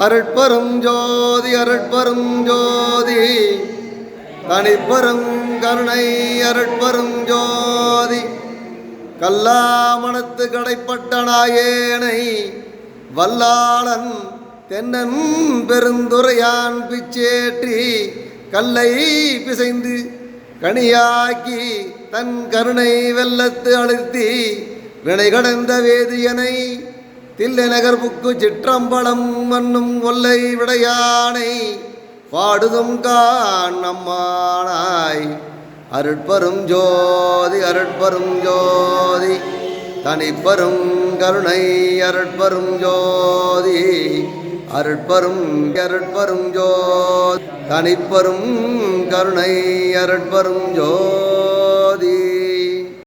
அருட்பெரும் ஜோதி அருட்பெரும் ஜோதி தனிப்பெரும் கருணை அருட்பெரும் ஜோதி கல்லாமணத்து கடைப்பட்ட நாயேனை வல்லாளன் தென்னன் பெருந்துரையான் பிச்சேற்றி கல்லை பிசைந்து கனியாக்கி தன் கருணை வெள்ளத்து அழுத்தி வினை கடந்த வேதியனை தில்லை நகர்புக்கு சிற்றம்பலம் மன்னும் ஒல்லை விடையானை பாடுதும் காண் நம்மானாய் அருட்பெரும் ஜோதி அருட்பெரும் ஜோதி தனிப்பெரும் கருணை அருட்பெரும் ஜோதி அருட்பெரும் அருட்பெரும் ஜோதி தனிப்பெரும் கருணை அருட்பெரும் ஜோதி.